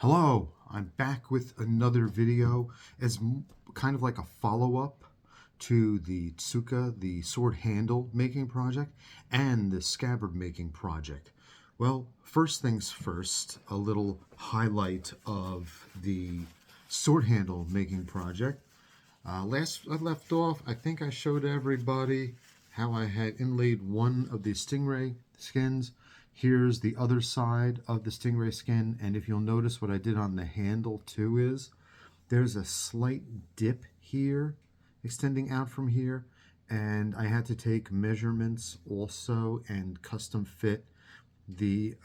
Hello, I'm back with another video as kind of like a follow-up to the Tsuka, the sword handle making project, and the scabbard making project. Well, first things first, a little highlight of the sword handle making project. Last I left off, I think I showed everybody how I had inlaid one of the stingray skins. Here's the other side of the stingray skin, and if you'll notice what I did on the handle too is there's a slight dip here extending out from here, and I had to take measurements also and custom fit the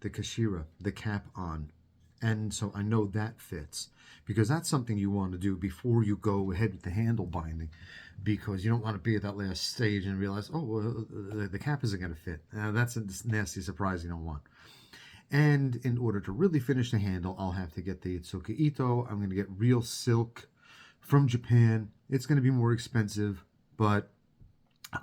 kashira, the cap on. And so I know that fits, because that's something you want to do before you go ahead with the handle binding, because you don't want to be at that last stage and realize, oh, well, the cap isn't going to fit. That's a nasty surprise you don't want. And in order to really finish the handle, I'll have to get the Tsuka Ito. I'm going to get real silk from Japan. It's going to be more expensive, but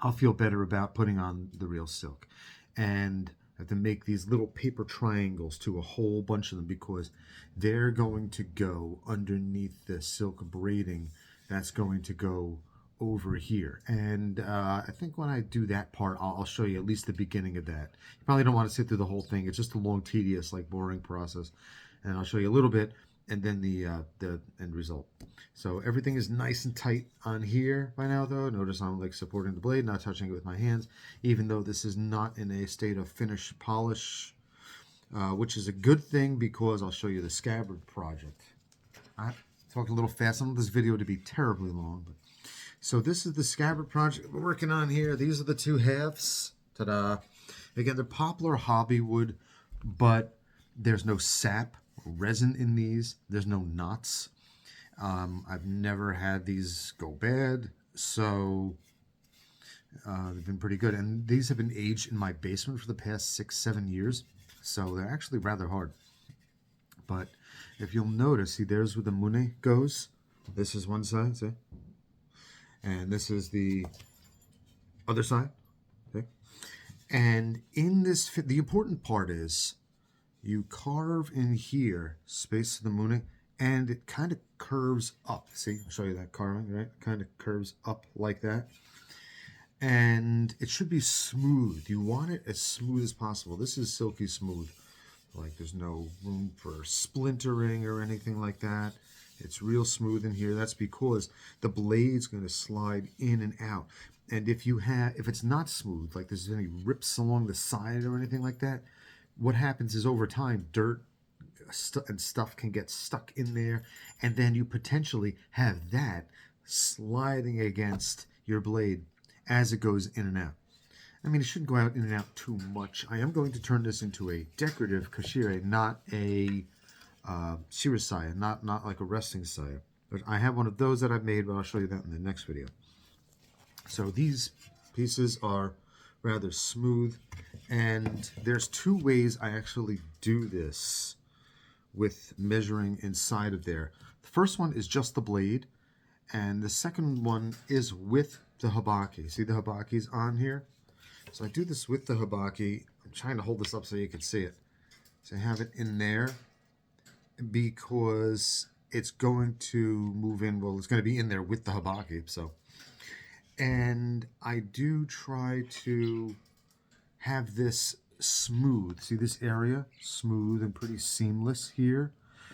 I'll feel better about putting on the real silk. And I have to make these little paper triangles to a whole bunch of them, because they're going to go underneath the silk braiding that's going to go over here. And I think when I do that part, I'll show you at least the beginning of that. You probably don't want to sit through the whole thing. It's just a long, tedious, like boring process. And I'll show you a little bit, and then the end result. So everything is nice and tight on here by now, though. Notice I'm like supporting the blade, not touching it with my hands, even though this is not in a state of finish polish, which is a good thing, because I'll show you the scabbard project. I talked a little fast. I don't want this video to be terribly long, but so this is the scabbard project we're working on here. These are the two halves. Ta-da! Again, they're poplar hobby wood, but there's no sap or resin in these. There's no knots. I've never had these go bad, so they've been pretty good. And these have been aged in my basement for the past 6-7 years, so they're actually rather hard. But if you'll notice, see, there's where the mune goes. This is one side, see? And this is the other side, okay? And in this, the important part is you carve in here, space to the mune, and it kind of curves up. See, I'll show you that carving, right? It kind of curves up like that. And it should be smooth. You want it as smooth as possible. This is silky smooth. Like there's no room for splintering or anything like that. It's real smooth in here. That's because the blade's going to slide in and out. And if it's not smooth, like there's any rips along the side or anything like that, what happens is over time, dirt and stuff can get stuck in there, and then you potentially have that sliding against your blade as it goes in and out. I mean, it shouldn't go out in and out too much. I am going to turn this into a decorative kashire, not a shirasaya, not like a resting saya. But I have one of those that I've made, but I'll show you that in the next video. So these pieces are rather smooth, and there's two ways I actually do this with measuring inside of there. The first one is just the blade, and the second one is with the habaki. See the habaki's on here? So I do this with the habaki. I'm trying to hold this up so you can see it. So I have it in there because it's going to move in. Well, it's going to be in there with the habaki. So, and I do try to have this smooth. See this area? Smooth and pretty seamless here.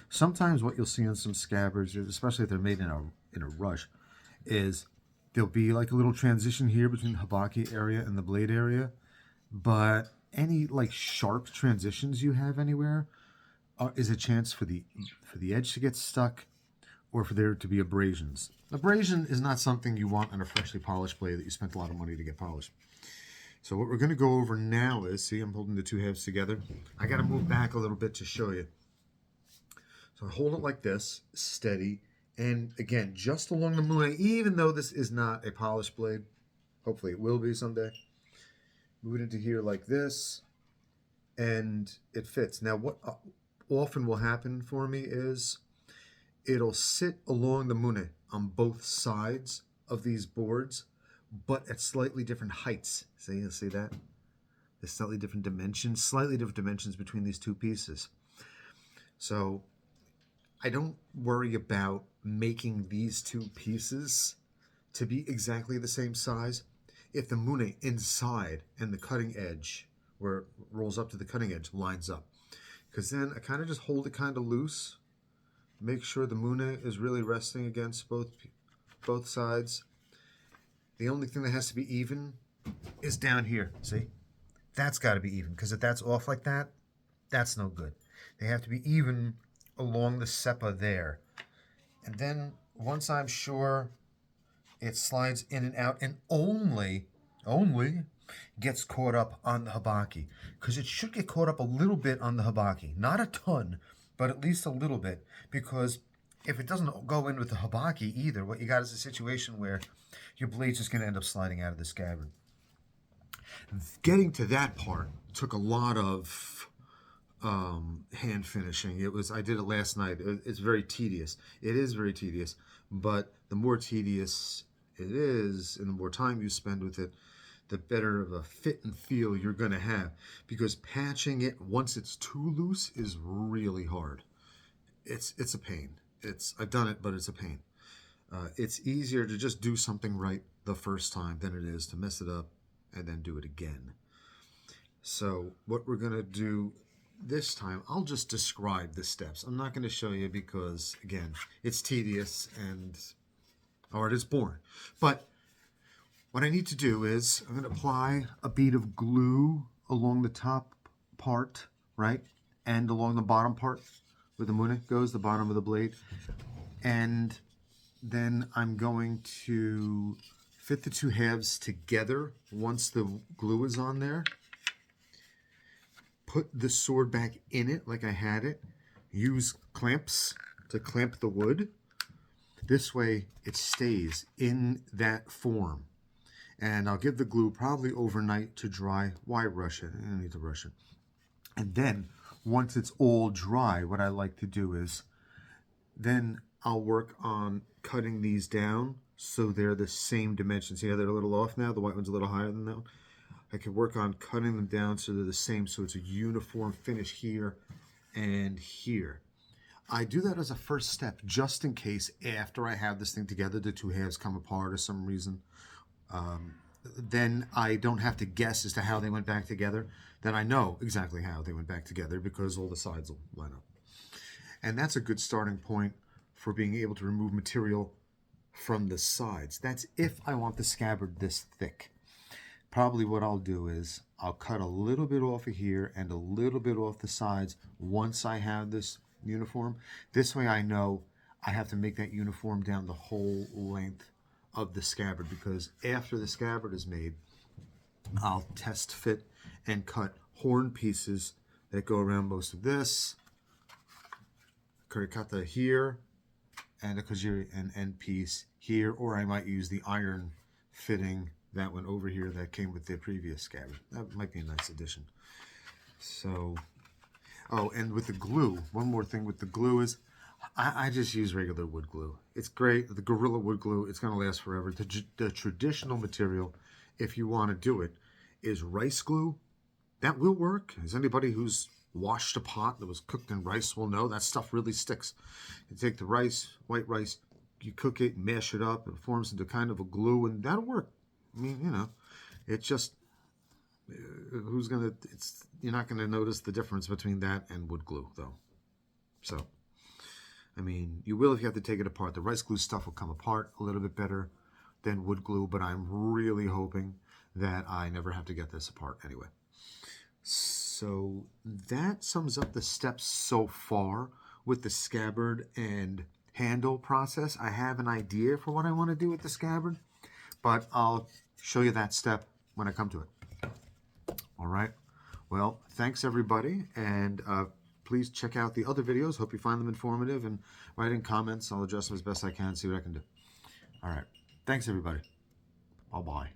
Sometimes what you'll see on some scabbards, especially if they're made in a rush, is there'll be like a little transition here between the habaki area and the blade area. But any like sharp transitions you have anywhere is a chance for the edge to get stuck, or for there to be abrasions. Abrasion is not something you want on a freshly polished blade that you spent a lot of money to get polished. So what we're going to go over now is, see, I'm holding the two halves together. I got to move back a little bit to show you. So I hold it like this, steady, and again, just along the mune, even though this is not a polished blade, hopefully it will be someday. Move it into here like this, and it fits. Now what often will happen for me is it'll sit along the mune on both sides of these boards, but at slightly different heights. See, you'll see that? There's slightly different dimensions between these two pieces. So I don't worry about making these two pieces to be exactly the same size if the mune inside and the cutting edge, where it rolls up to the cutting edge, lines up. Because then I kind of just hold it kind of loose, make sure the mune is really resting against both sides. The only thing that has to be even is down here. See? That's got to be even, because if that's off like that, that's no good. They have to be even along the seppa there. And then once I'm sure it slides in and out and only gets caught up on the habaki, because it should get caught up a little bit on the habaki. Not a ton, but at least a little bit, because if it doesn't go in with the habaki either, what you got is a situation where your blade's just going to end up sliding out of the scabbard. Getting to that part took a lot of hand finishing. I did it last night. It's very tedious. It is very tedious, but the more tedious it is and the more time you spend with it, the better of a fit and feel you're going to have, because patching it once it's too loose is really hard. It's a pain. I've done it, but it's a pain. It's easier to just do something right the first time than it is to mess it up and then do it again. So what we're going to do this time, I'll just describe the steps. I'm not going to show you because, again, it's tedious or it's boring. But what I need to do is I'm going to apply a bead of glue along the top part, right? And along the bottom part where the mune goes, the bottom of the blade. And then I'm going to fit the two halves together once the glue is on there. Put the sword back in it like I had it. Use clamps to clamp the wood. This way it stays in that form. And I'll give the glue probably overnight to dry. Why rush it? I don't need to rush it. And then once it's all dry, what I like to do is then I'll work on cutting these down so they're the same dimensions. See how they're a little off now? The white one's a little higher than that one. I can work on cutting them down so they're the same, so it's a uniform finish here and here. I do that as a first step, just in case after I have this thing together, the two halves come apart or some reason. Then I don't have to guess as to how they went back together. Then I know exactly how they went back together because all the sides will line up. And that's a good starting point for being able to remove material from the sides. That's if I want the scabbard this thick. Probably what I'll do is I'll cut a little bit off of here and a little bit off the sides once I have this uniform. This way I know I have to make that uniform down the whole length of the scabbard, because after the scabbard is made, I'll test fit and cut horn pieces that go around most of this. Kurikata here, and a kojiri and end piece here, or I might use the iron fitting that went over here that came with the previous scabbard. That might be a nice addition. So, oh, and with the glue, one more thing with the glue is I just use regular wood glue. It's great. The Gorilla wood glue, it's going to last forever. The traditional material, if you want to do it, is rice glue. That will work. As anybody who's washed a pot that was cooked in rice will know, that stuff really sticks. You take the rice, white rice, you cook it, mash it up, it forms into kind of a glue, and that'll work. I mean, you know, it's just, you're not going to notice the difference between that and wood glue, though. So, I mean, you will if you have to take it apart. The rice glue stuff will come apart a little bit better than wood glue, but I'm really hoping that I never have to get this apart anyway. So that sums up the steps so far with the scabbard and handle process. I have an idea for what I want to do with the scabbard, but I'll show you that step when I come to it. All right. Well, thanks everybody, and please check out the other videos. Hope you find them informative, and write in comments. I'll address them as best I can, see what I can do. All right. Thanks everybody. Bye-bye.